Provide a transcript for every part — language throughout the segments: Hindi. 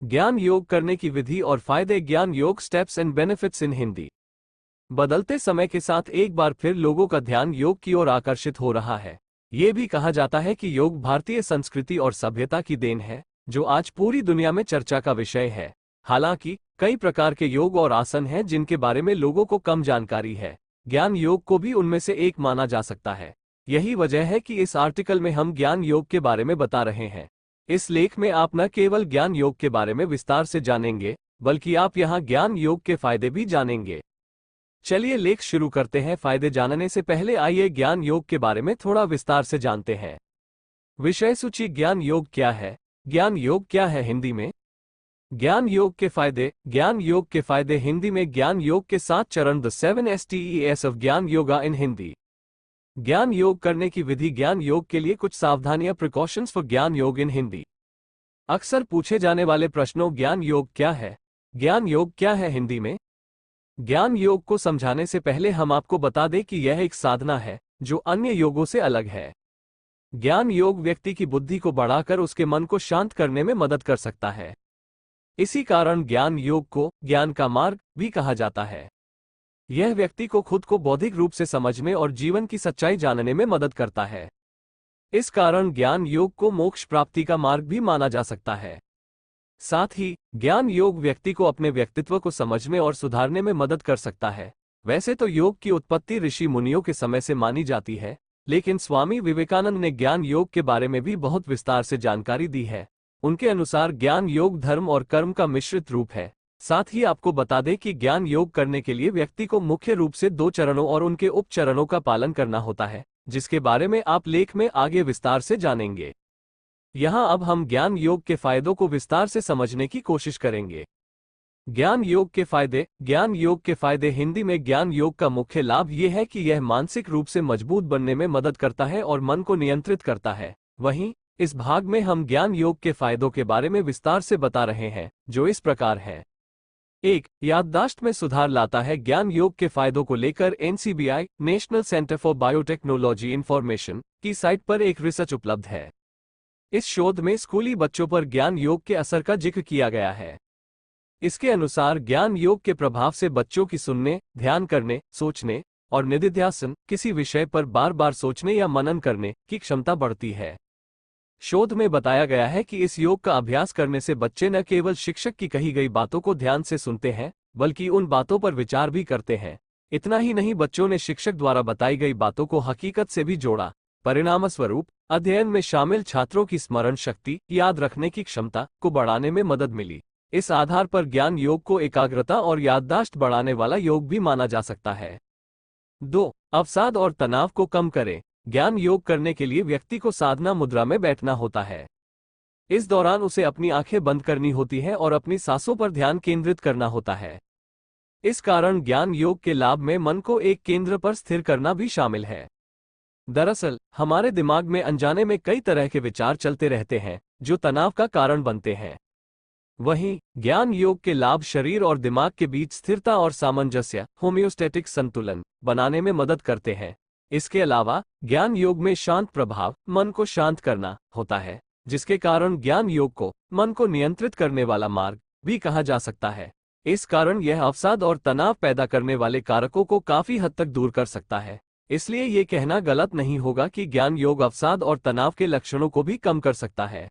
ज्ञान योग करने की विधि और फायदे। ज्ञान योग steps and benefits in Hindi. बदलते समय के साथ एक बार फिर लोगों का ध्यान योग की ओर आकर्षित हो रहा है। ये भी कहा जाता है कि योग भारतीय संस्कृति और सभ्यता की देन है, जो आज पूरी दुनिया में चर्चा का विषय है। हालांकि कई प्रकार के योग और आसन हैं जिनके बारे में लोगों को कम जानकारी है। ज्ञान योग को भी उनमें से एक माना जा सकता है। यही वजह है कि इस आर्टिकल में हम ज्ञान योग के बारे में बता रहे हैं। इस लेख में आप न केवल ज्ञान योग के बारे में विस्तार से जानेंगे, बल्कि आप यहाँ ज्ञान योग के फायदे भी जानेंगे। चलिए लेख शुरू करते हैं। फायदे जानने से पहले आइए ज्ञान योग के बारे में थोड़ा विस्तार से जानते हैं। विषय सूची। ज्ञान योग क्या है? ज्ञान योग क्या है हिंदी में? ज्ञान योग के फायदे। ज्ञान योग के फायदे हिंदी में। ज्ञान योग के 7 चरण, द 7 स्टेप्स ऑफ ज्ञान योगा इन हिंदी। ज्ञान योग करने की विधि। ज्ञान योग के लिए कुछ सावधानियां, प्रिकॉशंस फॉर ज्ञान योग इन हिंदी। अक्सर पूछे जाने वाले प्रश्नों। ज्ञान योग क्या है? ज्ञान योग क्या है हिंदी में? ज्ञान योग को समझाने से पहले हम आपको बता दें कि यह एक साधना है जो अन्य योगों से अलग है। ज्ञान योग व्यक्ति की बुद्धि को बढ़ाकर उसके मन को शांत करने में मदद कर सकता है। इसी कारण ज्ञान योग को ज्ञान का मार्ग भी कहा जाता है। यह व्यक्ति को खुद को बौद्धिक रूप से समझने और जीवन की सच्चाई जानने में मदद करता है। इस कारण ज्ञान योग को मोक्ष प्राप्ति का मार्ग भी माना जा सकता है। साथ ही ज्ञान योग व्यक्ति को अपने व्यक्तित्व को समझने और सुधारने में मदद कर सकता है। वैसे तो योग की उत्पत्ति ऋषि मुनियों के समय से मानी जाती है, लेकिन स्वामी विवेकानंद ने ज्ञान योग के बारे में भी बहुत विस्तार से जानकारी दी है। उनके अनुसार ज्ञान योग धर्म और कर्म का मिश्रित रूप है। साथ ही आपको बता दें कि ज्ञान योग करने के लिए व्यक्ति को मुख्य रूप से 2 चरणों और उनके उप चरणों का पालन करना होता है, जिसके बारे में आप लेख में आगे विस्तार से जानेंगे। यहाँ अब हम ज्ञान योग के फायदों को विस्तार से समझने की कोशिश करेंगे। ज्ञान योग के फायदे। ज्ञान योग के फायदे हिंदी में। ज्ञान योग का मुख्य लाभ यह है कि यह मानसिक रूप से मजबूत बनने में मदद करता है और मन को नियंत्रित करता है। वहीं इस भाग में हम ज्ञान योग के फायदों के बारे में विस्तार से बता रहे हैं, जो इस प्रकार है। 1. याददाश्त में सुधार लाता है। ज्ञान योग के फायदों को लेकर NCBI national centre for biotechnology information की साइट पर एक रिसर्च उपलब्ध है। इस शोध में स्कूली बच्चों पर ज्ञान योग के असर का जिक्र किया गया है। इसके अनुसार ज्ञान योग के प्रभाव से बच्चों की सुनने, ध्यान करने, सोचने और निधिध्यासन, किसी विषय पर बार बार सोचने या मनन करने की क्षमता बढ़ती है। शोध में बताया गया है कि इस योग का अभ्यास करने से बच्चे न केवल शिक्षक की कही गई बातों को ध्यान से सुनते हैं, बल्कि उन बातों पर विचार भी करते हैं। इतना ही नहीं, बच्चों ने शिक्षक द्वारा बताई गई बातों को हकीकत से भी जोड़ा। परिणामस्वरूप अध्ययन में शामिल छात्रों की स्मरण शक्ति, याद रखने की क्षमता को बढ़ाने में मदद मिली। इस आधार पर ज्ञान योग को एकाग्रता और याददाश्त बढ़ाने वाला योग भी माना जा सकता है। 2. अवसाद और तनाव को कम करें। ज्ञान योग करने के लिए व्यक्ति को साधना मुद्रा में बैठना होता है। इस दौरान उसे अपनी आंखें बंद करनी होती है और अपनी सांसों पर ध्यान केंद्रित करना होता है। इस कारण ज्ञान योग के लाभ में मन को एक केंद्र पर स्थिर करना भी शामिल है। दरअसल हमारे दिमाग में अनजाने में कई तरह के विचार चलते रहते हैं, जो तनाव का कारण बनते हैं। वहीं ज्ञान योग के लाभ शरीर और दिमाग के बीच स्थिरता और सामंजस्य, होम्योस्टैटिक संतुलन बनाने में मदद करते हैं। इसके अलावा ज्ञान योग में शांत प्रभाव, मन को शांत करना होता है, जिसके कारण ज्ञान योग को मन को नियंत्रित करने वाला मार्ग भी कहा जा सकता है। इस कारण यह अवसाद और तनाव पैदा करने वाले कारकों को काफी हद तक दूर कर सकता है। इसलिए ये कहना गलत नहीं होगा कि ज्ञान योग अवसाद और तनाव के लक्षणों को भी कम कर सकता है।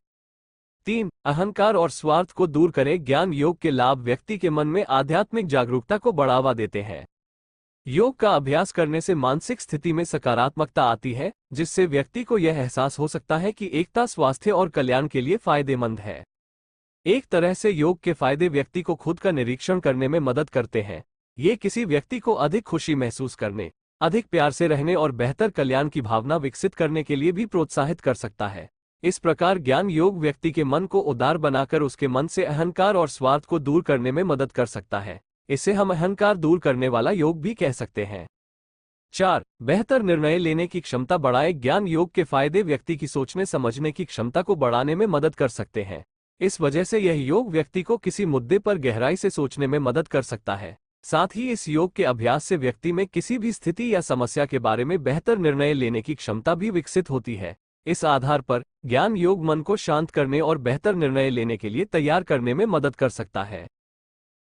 3. अहंकार और स्वार्थ को दूर करें। ज्ञान योग के लाभ व्यक्ति के मन में आध्यात्मिक जागरूकता को बढ़ावा देते हैं। योग का अभ्यास करने से मानसिक स्थिति में सकारात्मकता आती है, जिससे व्यक्ति को यह एहसास हो सकता है कि एकता स्वास्थ्य और कल्याण के लिए फायदेमंद है। एक तरह से योग के फायदे व्यक्ति को खुद का निरीक्षण करने में मदद करते हैं। ये किसी व्यक्ति को अधिक खुशी महसूस करने, अधिक प्यार से रहने और बेहतर कल्याण की भावना विकसित करने के लिए भी प्रोत्साहित कर सकता है। इस प्रकार ज्ञान योग व्यक्ति के मन को उदार बनाकर उसके मन से अहंकार और स्वार्थ को दूर करने में मदद कर सकता है। इसे हम अहंकार दूर करने वाला योग भी कह सकते हैं। 4. बेहतर निर्णय लेने की क्षमता बढ़ाए। ज्ञान योग के फायदे व्यक्ति की सोचने समझने की क्षमता को बढ़ाने में मदद कर सकते हैं। इस वजह से यह योग व्यक्ति को किसी मुद्दे पर गहराई से सोचने में मदद कर सकता है। साथ ही इस योग के अभ्यास से व्यक्ति में किसी भी स्थिति या समस्या के बारे में बेहतर निर्णय लेने की क्षमता भी विकसित होती है। इस आधार पर ज्ञान योग मन को शांत करने और बेहतर निर्णय लेने के लिए तैयार करने में मदद कर सकता है।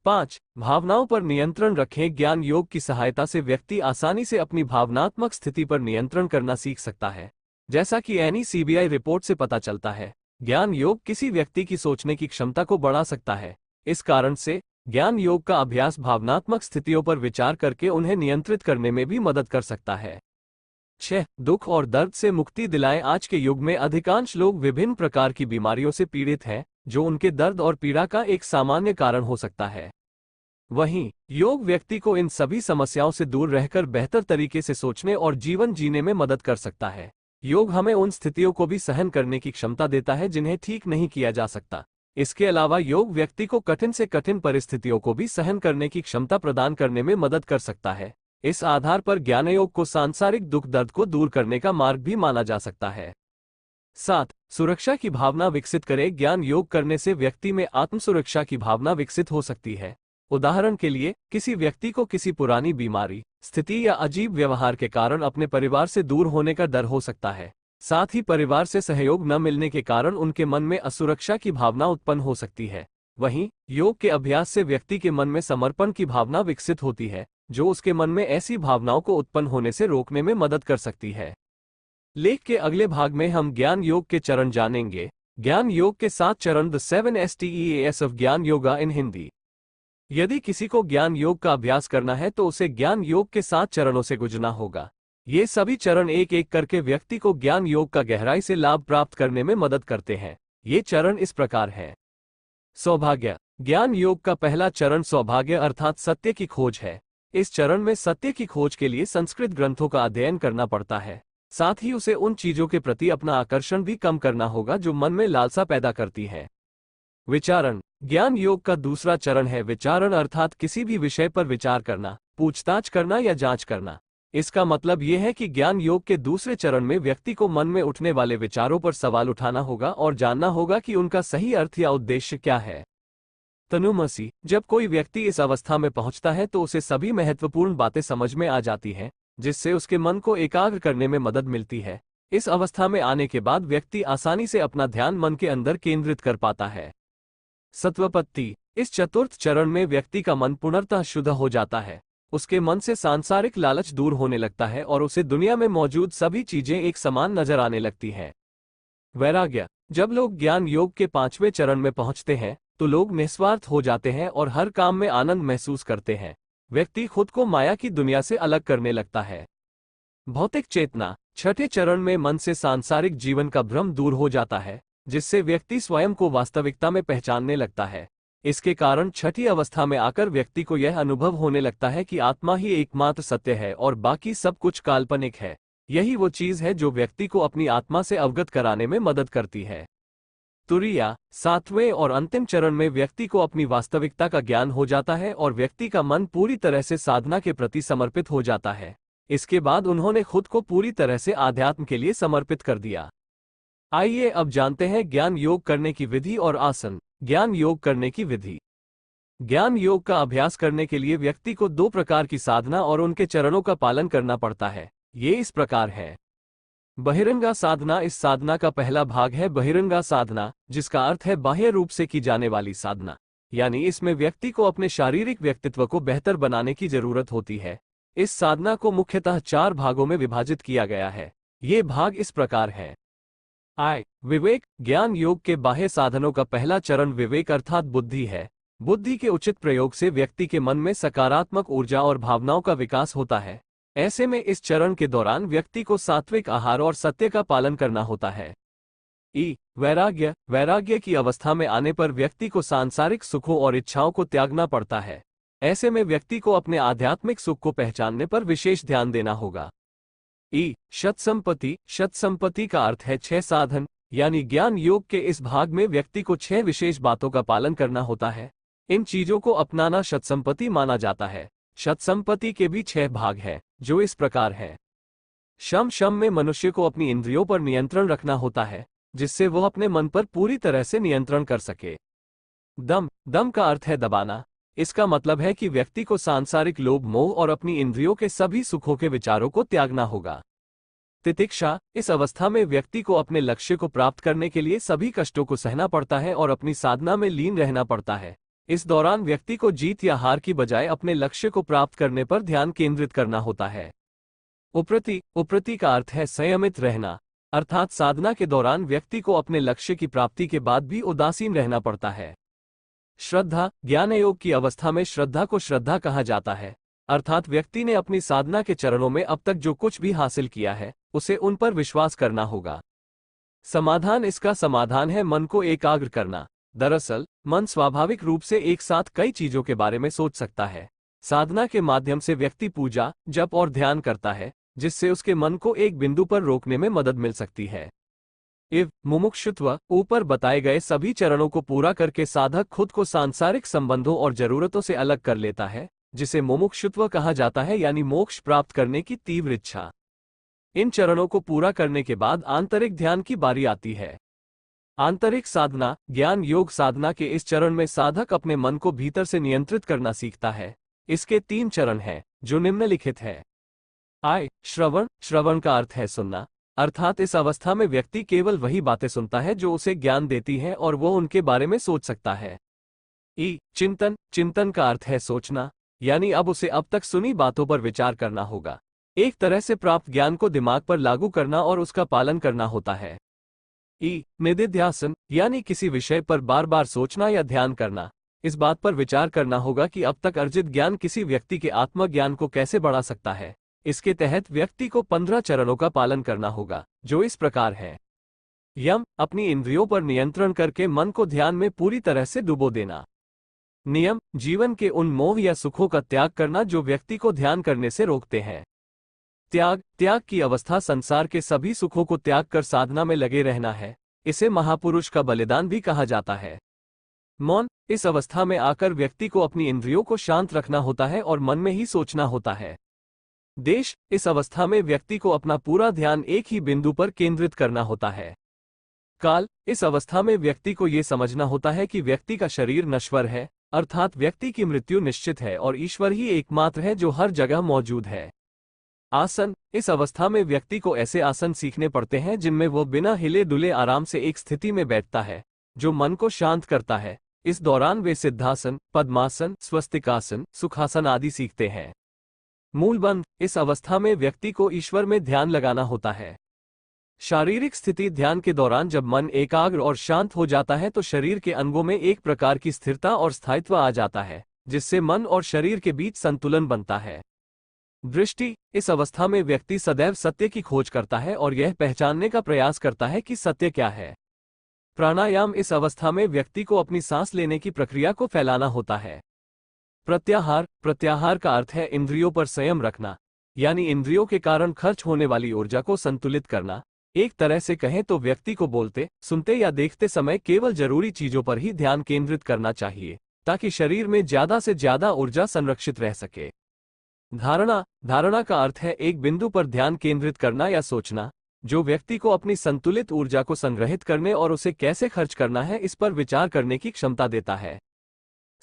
5. भावनाओं पर नियंत्रण रखें। ज्ञान योग की सहायता से व्यक्ति आसानी से अपनी भावनात्मक स्थिति पर नियंत्रण करना सीख सकता है। जैसा कि NECBI रिपोर्ट से पता चलता है, ज्ञान योग किसी व्यक्ति की सोचने की क्षमता को बढ़ा सकता है। इस कारण से ज्ञान योग का अभ्यास भावनात्मक स्थितियों पर विचार करके उन्हें नियंत्रित करने में भी मदद कर सकता है। 6. दुख और दर्द से मुक्ति दिलाएं। आज के युग में अधिकांश लोग विभिन्न प्रकार की बीमारियों से पीड़ित हैं, जो उनके दर्द और पीड़ा का एक सामान्य कारण हो सकता है। वहीं योग व्यक्ति को इन सभी समस्याओं से दूर रहकर बेहतर तरीके से सोचने और जीवन जीने में मदद कर सकता है। योग हमें उन स्थितियों को भी सहन करने की क्षमता देता है जिन्हें ठीक नहीं किया जा सकता। इसके अलावा योग व्यक्ति को कठिन से कठिन परिस्थितियों को भी सहन करने की क्षमता प्रदान करने में मदद कर सकता है। इस आधार पर ज्ञान योग को सांसारिक दुख दर्द को दूर करने का मार्ग भी माना जा सकता है। 7. सुरक्षा की भावना विकसित करें। ज्ञान योग करने से व्यक्ति में आत्मसुरक्षा की भावना विकसित हो सकती है। उदाहरण के लिए, किसी व्यक्ति को किसी पुरानी बीमारी, स्थिति या अजीब व्यवहार के कारण अपने परिवार से दूर होने का डर हो सकता है। साथ ही परिवार से सहयोग न मिलने के कारण उनके मन में असुरक्षा की भावना उत्पन्न हो सकती है। वहीं योग के अभ्यास से व्यक्ति के मन में समर्पण की भावना विकसित होती है, जो उसके मन में ऐसी भावनाओं को उत्पन्न होने से रोकने में मदद कर सकती है। लेख के अगले भाग में हम ज्ञान योग के चरण जानेंगे। ज्ञान योग के 7 चरण, द 7 STEAS ऑफ ज्ञान योगा इन हिंदी। यदि किसी को ज्ञान योग का अभ्यास करना है तो उसे ज्ञान योग के 7 चरणों से गुजरना होगा। ये सभी चरण एक एक करके व्यक्ति को ज्ञान योग का गहराई से लाभ प्राप्त करने में मदद करते हैं। ये चरण इस प्रकार हैं। सौभाग्य। ज्ञान योग का पहला चरण सौभाग्य अर्थात सत्य की खोज है। इस चरण में सत्य की खोज के लिए संस्कृत ग्रंथों का अध्ययन करना पड़ता है। साथ ही उसे उन चीजों के प्रति अपना आकर्षण भी कम करना होगा जो मन में लालसा पैदा करती है। विचारण। ज्ञान योग का दूसरा चरण है विचारण अर्थात किसी भी विषय पर विचार करना, पूछताछ करना या जांच करना। इसका मतलब यह है कि ज्ञान योग के दूसरे चरण में व्यक्ति को मन में उठने वाले विचारों पर सवाल उठाना होगा और जानना होगा कि उनका सही अर्थ या उद्देश्य क्या है। तनुमसी। जब कोई व्यक्ति इस अवस्था में पहुंचता है तो उसे सभी महत्वपूर्ण बातें समझ में आ जाती हैं, जिससे उसके मन को एकाग्र करने में मदद मिलती है। इस अवस्था में आने के बाद व्यक्ति आसानी से अपना ध्यान मन के अंदर केंद्रित कर पाता है। सत्वपत्ति। इस चतुर्थ चरण में व्यक्ति का मन पूर्णतः शुद्ध हो जाता है। उसके मन से सांसारिक लालच दूर होने लगता है और उसे दुनिया में मौजूद सभी चीजें एक समान नजर आने लगती हैं। वैराग्य। जब लोग ज्ञान योग के 5वें चरण में पहुंचते हैं तो लोग निस्वार्थ हो जाते हैं और हर काम में आनंद महसूस करते हैं। व्यक्ति खुद को माया की दुनिया से अलग करने लगता है। भौतिक चेतना। छठे चरण में मन से सांसारिक जीवन का भ्रम दूर हो जाता है, जिससे व्यक्ति स्वयं को वास्तविकता में पहचानने लगता है। इसके कारण छठी अवस्था में आकर व्यक्ति को यह अनुभव होने लगता है कि आत्मा ही एकमात्र सत्य है और बाकी सब कुछ काल्पनिक है। यही वो चीज है जो व्यक्ति को अपनी आत्मा से अवगत कराने में मदद करती है। तुरीया। 7वें और अंतिम चरण में व्यक्ति को अपनी वास्तविकता का ज्ञान हो जाता है और व्यक्ति का मन पूरी तरह से साधना के प्रति समर्पित हो जाता है। इसके बाद उन्होंने खुद को पूरी तरह से आध्यात्म के लिए समर्पित कर दिया। आइए अब जानते हैं ज्ञान योग करने की विधि और आसन। ज्ञान योग करने की विधि। ज्ञान योग का अभ्यास करने के लिए व्यक्ति को 2 प्रकार की साधना और उनके चरणों का पालन करना पड़ता है। ये इस प्रकार है। बहिरंगा साधना। इस साधना का पहला भाग है बहिरंगा साधना, जिसका अर्थ है बाह्य रूप से की जाने वाली साधना, यानी इसमें व्यक्ति को अपने शारीरिक व्यक्तित्व को बेहतर बनाने की जरूरत होती है। इस साधना को मुख्यतः 4 भागों में विभाजित किया गया है। ये भाग इस प्रकार हैं। विवेक। ज्ञान योग के बाह्य साधनों का पहला चरण विवेक अर्थात बुद्धि है। बुद्धि के उचित प्रयोग से व्यक्ति के मन में सकारात्मक ऊर्जा और भावनाओं का विकास होता है। ऐसे में इस चरण के दौरान व्यक्ति को सात्विक आहार और सत्य का पालन करना होता है। वैराग्य। वैराग्य की अवस्था में आने पर व्यक्ति को सांसारिक सुखों और इच्छाओं को त्यागना पड़ता है। ऐसे में व्यक्ति को अपने आध्यात्मिक सुख को पहचानने पर विशेष ध्यान देना होगा। शतसंपत्ति। शतसंपत्ति का अर्थ है 6 साधन, यानी ज्ञान योग के इस भाग में व्यक्ति को 6 विशेष बातों का पालन करना होता है। इन चीजों को अपनाना शतसंपत्ति माना जाता है। शतसंपत्ति के भी 6 भाग हैं, जो इस प्रकार है। शम में मनुष्य को अपनी इंद्रियों पर नियंत्रण रखना होता है, जिससे वह अपने मन पर पूरी तरह से नियंत्रण कर सके। दम का अर्थ है दबाना। इसका मतलब है कि व्यक्ति को सांसारिक लोभ मोह और अपनी इंद्रियों के सभी सुखों के विचारों को त्यागना होगा। तितिक्षा, इस अवस्था में व्यक्ति को अपने लक्ष्य को प्राप्त करने के लिए सभी कष्टों को सहना पड़ता है और अपनी साधना में लीन रहना पड़ता है। इस दौरान व्यक्ति को जीत या हार की बजाय अपने लक्ष्य को प्राप्त करने पर ध्यान केंद्रित करना होता है। उप्रति, उप्रति का अर्थ है संयमित रहना, अर्थात साधना के दौरान व्यक्ति को अपने लक्ष्य की प्राप्ति के बाद भी उदासीन रहना पड़ता है। श्रद्धा, ज्ञान योग की अवस्था में श्रद्धा को श्रद्धा कहा जाता है, अर्थात व्यक्ति ने अपनी साधना के चरणों में अब तक जो कुछ भी हासिल किया है उसे उन पर विश्वास करना होगा। समाधान, इसका समाधान है मन को एकाग्र करना। दरअसल मन स्वाभाविक रूप से एक साथ कई चीजों के बारे में सोच सकता है। साधना के माध्यम से व्यक्ति पूजा, जप और ध्यान करता है, जिससे उसके मन को एक बिंदु पर रोकने में मदद मिल सकती है। मुमुक्षुत्व, ऊपर बताए गए सभी चरणों को पूरा करके साधक खुद को सांसारिक संबंधों और जरूरतों से अलग कर लेता है, जिसे मुमुक्षुत्व कहा जाता है, यानी मोक्ष प्राप्त करने की तीव्र इच्छा। इन चरणों को पूरा करने के बाद आंतरिक ध्यान की बारी आती है। आंतरिक साधना, ज्ञान योग साधना के इस चरण में साधक अपने मन को भीतर से नियंत्रित करना सीखता है। इसके 3 चरण हैं, जो निम्नलिखित है। श्रवण, श्रवण का अर्थ है सुनना, अर्थात इस अवस्था में व्यक्ति केवल वही बातें सुनता है जो उसे ज्ञान देती हैं और वो उनके बारे में सोच सकता है। चिंतन, चिंतन का अर्थ है सोचना, यानी अब उसे अब तक सुनी बातों पर विचार करना होगा, एक तरह से प्राप्त ज्ञान को दिमाग पर लागू करना और उसका पालन करना होता है। निदिध्यासन, यानी किसी विषय पर बार बार सोचना या ध्यान करना, इस बात पर विचार करना होगा कि अब तक अर्जित ज्ञान किसी व्यक्ति के आत्मज्ञान को कैसे बढ़ा सकता है। इसके तहत व्यक्ति को 15 चरणों का पालन करना होगा, जो इस प्रकार है। यम, अपनी इंद्रियों पर नियंत्रण करके मन को ध्यान में पूरी तरह से डुबो देना। नियम, जीवन के उन मोह या सुखों का त्याग करना जो व्यक्ति को ध्यान करने से रोकते हैं। त्याग, त्याग की अवस्था संसार के सभी सुखों को त्याग कर साधना में लगे रहना है। इसे महापुरुष का बलिदान भी कहा जाता है। मौन, इस अवस्था में आकर व्यक्ति को अपनी इंद्रियों को शांत रखना होता है और मन में ही सोचना होता है। देश, इस अवस्था में व्यक्ति को अपना पूरा ध्यान एक ही बिंदु पर केंद्रित करना होता है। काल, इस अवस्था में व्यक्ति को यह समझना होता है कि व्यक्ति का शरीर नश्वर है, अर्थात व्यक्ति की मृत्यु निश्चित है और ईश्वर ही एकमात्र है जो हर जगह मौजूद है। आसन, इस अवस्था में व्यक्ति को ऐसे आसन सीखने पड़ते हैं जिनमें वो बिना हिले डुले आराम से एक स्थिति में बैठता है, जो मन को शांत करता है। इस दौरान वे सिद्धासन, पद्मासन, स्वस्तिकासन, सुखासन आदि सीखते हैं। मूलबंध, इस अवस्था में व्यक्ति को ईश्वर में ध्यान लगाना होता है। शारीरिक स्थिति, ध्यान के दौरान जब मन एकाग्र और शांत हो जाता है तो शरीर के अंगों में एक प्रकार की स्थिरता और स्थायित्व आ जाता है, जिससे मन और शरीर के बीच संतुलन बनता है। दृष्टि, इस अवस्था में व्यक्ति सदैव सत्य की खोज करता है और यह पहचानने का प्रयास करता है कि सत्य क्या है। प्राणायाम, इस अवस्था में व्यक्ति को अपनी सांस लेने की प्रक्रिया को फैलाना होता है। प्रत्याहार, प्रत्याहार का अर्थ है इंद्रियों पर संयम रखना, यानी इंद्रियों के कारण खर्च होने वाली ऊर्जा को संतुलित करना। एक तरह से कहें तो व्यक्ति को बोलते, सुनते या देखते समय केवल जरूरी चीजों पर ही ध्यान केंद्रित करना चाहिए, ताकि शरीर में ज्यादा से ज्यादा ऊर्जा संरक्षित रह सके। धारणा, धारणा का अर्थ है एक बिंदु पर ध्यान केंद्रित करना या सोचना, जो व्यक्ति को अपनी संतुलित ऊर्जा को संग्रहित करने और उसे कैसे खर्च करना है इस पर विचार करने की क्षमता देता है।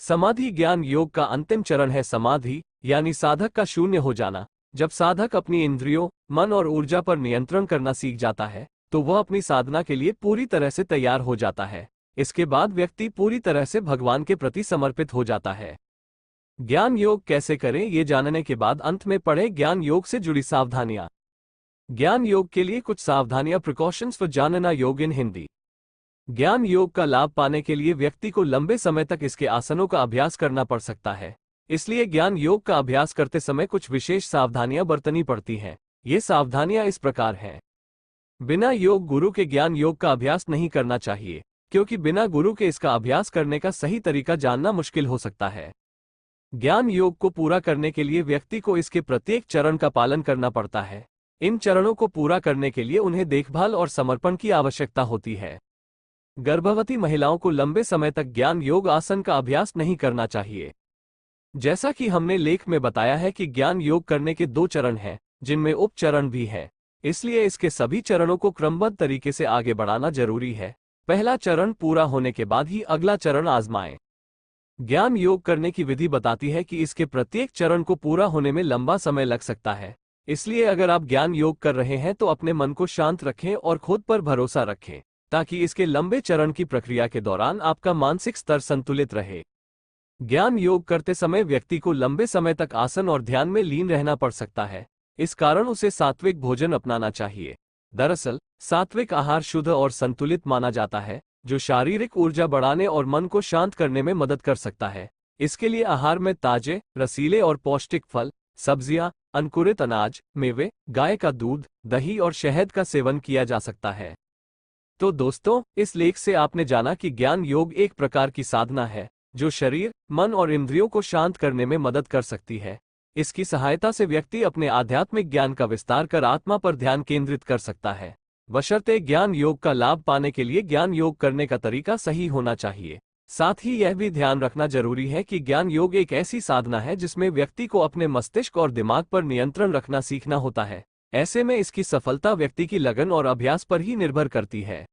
समाधि, ज्ञान योग का अंतिम चरण है समाधि, यानी साधक का शून्य हो जाना। जब साधक अपनी इंद्रियों, मन और ऊर्जा पर नियंत्रण करना सीख जाता है तो वह अपनी साधना के लिए पूरी तरह से तैयार हो जाता है। इसके बाद व्यक्ति पूरी तरह से भगवान के प्रति समर्पित हो जाता है। ज्ञान योग कैसे करें, ये जानने के बाद अंत में पढ़े ज्ञान योग से जुड़ी सावधानियां। ज्ञान योग के लिए कुछ सावधानियां, प्रिकॉशंस फॉर जानना योग इन हिंदी। ज्ञान योग का लाभ पाने के लिए व्यक्ति को लंबे समय तक इसके आसनों का अभ्यास करना पड़ सकता है, इसलिए ज्ञान योग का अभ्यास करते समय कुछ विशेष सावधानियां बरतनी पड़ती हैं। ये सावधानियां इस प्रकार हैं। बिना योग गुरु के ज्ञान योग का अभ्यास नहीं करना चाहिए, क्योंकि बिना गुरु के इसका अभ्यास करने का सही तरीका जानना मुश्किल हो सकता है। ज्ञान योग को पूरा करने के लिए व्यक्ति को इसके प्रत्येक चरण का पालन करना पड़ता है। इन चरणों को पूरा करने के लिए उन्हें देखभाल और समर्पण की आवश्यकता होती है। गर्भवती महिलाओं को लंबे समय तक ज्ञान योग आसन का अभ्यास नहीं करना चाहिए। जैसा कि हमने लेख में बताया है कि ज्ञान योग करने के 2 चरण हैं, जिनमें उपचरण भी हैं, इसलिए इसके सभी चरणों को क्रमबद्ध तरीके से आगे बढ़ाना जरूरी है। पहला चरण पूरा होने के बाद ही अगला चरण आजमाएं। ज्ञान योग करने की विधि बताती है कि इसके प्रत्येक चरण को पूरा होने में लंबा समय लग सकता है, इसलिए अगर आप ज्ञान योग कर रहे हैं तो अपने मन को शांत रखें और खुद पर भरोसा रखें, ताकि इसके लंबे चरण की प्रक्रिया के दौरान आपका मानसिक स्तर संतुलित रहे। ज्ञान योग करते समय व्यक्ति को लंबे समय तक आसन और ध्यान में लीन रहना पड़ सकता है। इस कारण उसे सात्विक भोजन अपनाना चाहिए। दरअसल सात्विक आहार शुद्ध और संतुलित माना जाता है, जो शारीरिक ऊर्जा बढ़ाने और मन को शांत करने में मदद कर सकता है। इसके लिए आहार में ताजे, रसीले और पौष्टिक फल, सब्जियां, अंकुरित अनाज, मेवे, गाय का दूध, दही और शहद का सेवन किया जा सकता है। तो दोस्तों, इस लेख से आपने जाना कि ज्ञान योग एक प्रकार की साधना है जो शरीर, मन और इंद्रियों को शांत करने में मदद कर सकती है। इसकी सहायता से व्यक्ति अपने आध्यात्मिक ज्ञान का विस्तार कर आत्मा पर ध्यान केंद्रित कर सकता है। बशर्ते ज्ञान योग का लाभ पाने के लिए ज्ञान योग करने का तरीका सही होना चाहिए। साथ ही यह भी ध्यान रखना जरूरी है कि ज्ञान योग एक ऐसी साधना है जिसमें व्यक्ति को अपने मस्तिष्क और दिमाग पर नियंत्रण रखना सीखना होता है। ऐसे में इसकी सफलता व्यक्ति की लगन और अभ्यास पर ही निर्भर करती है।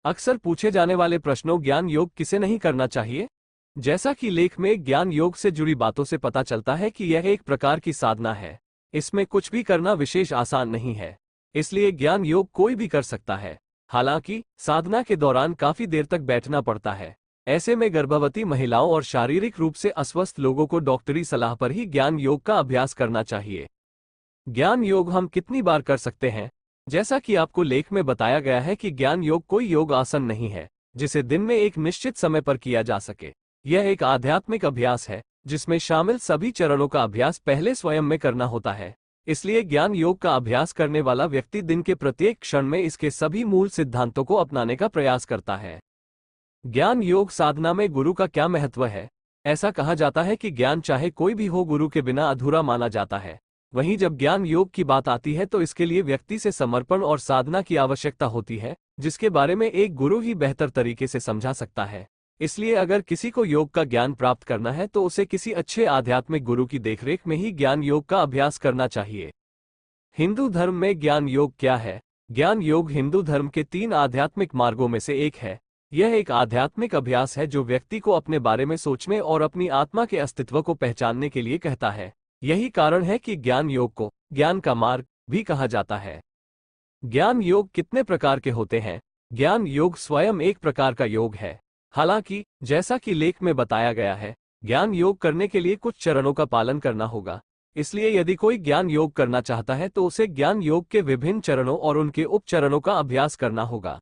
अक्सर पूछे जाने वाले प्रश्नों, ज्ञान योग किसे नहीं करना चाहिए? जैसा कि लेख में ज्ञान योग से जुड़ी बातों से पता चलता है कि यह एक प्रकार की साधना है। इसमें कुछ भी करना विशेष आसान नहीं है, इसलिए ज्ञान योग कोई भी कर सकता है। हालांकि साधना के दौरान काफी देर तक बैठना पड़ता है। ऐसे में गर्भवती महिलाओं और शारीरिक रूप से अस्वस्थ लोगों को डॉक्टरी सलाह पर ही ज्ञान योग का अभ्यास करना चाहिए। ज्ञान योग हम कितनी बार कर सकते हैं? जैसा कि आपको लेख में बताया गया है कि ज्ञान योग कोई योग आसन नहीं है जिसे दिन में एक निश्चित समय पर किया जा सके। यह एक आध्यात्मिक अभ्यास है जिसमें शामिल सभी चरणों का अभ्यास पहले स्वयं में करना होता है। इसलिए ज्ञान योग का अभ्यास करने वाला व्यक्ति दिन के प्रत्येक क्षण में इसके सभी मूल सिद्धांतों को अपनाने का प्रयास करता है। ज्ञान योग साधना में गुरु का क्या महत्व है? ऐसा कहा जाता है कि ज्ञान चाहे कोई भी हो, गुरु के बिना अधूरा माना जाता है। वहीं जब ज्ञान योग की बात आती है तो इसके लिए व्यक्ति से समर्पण और साधना की आवश्यकता होती है, जिसके बारे में एक गुरु ही बेहतर तरीके से समझा सकता है। इसलिए अगर किसी को योग का ज्ञान प्राप्त करना है तो उसे किसी अच्छे आध्यात्मिक गुरु की देखरेख में ही ज्ञान योग का अभ्यास करना चाहिए। हिंदू धर्म में ज्ञान योग क्या है? ज्ञान योग हिंदू धर्म के 3 आध्यात्मिक मार्गों में से एक है। यह एक आध्यात्मिक अभ्यास है जो व्यक्ति को अपने बारे में सोचने और अपनी आत्मा के अस्तित्व को पहचानने के लिए कहता है। यही कारण है कि ज्ञान योग को ज्ञान का मार्ग भी कहा जाता है। ज्ञान योग कितने प्रकार के होते हैं? ज्ञान योग स्वयं एक प्रकार का योग है। हालांकि जैसा कि लेख में बताया गया है, ज्ञान योग करने के लिए कुछ चरणों का पालन करना होगा। इसलिए यदि कोई ज्ञान योग करना चाहता है तो उसे ज्ञान योग के विभिन्न चरणों और उनके उप चरणों का अभ्यास करना होगा।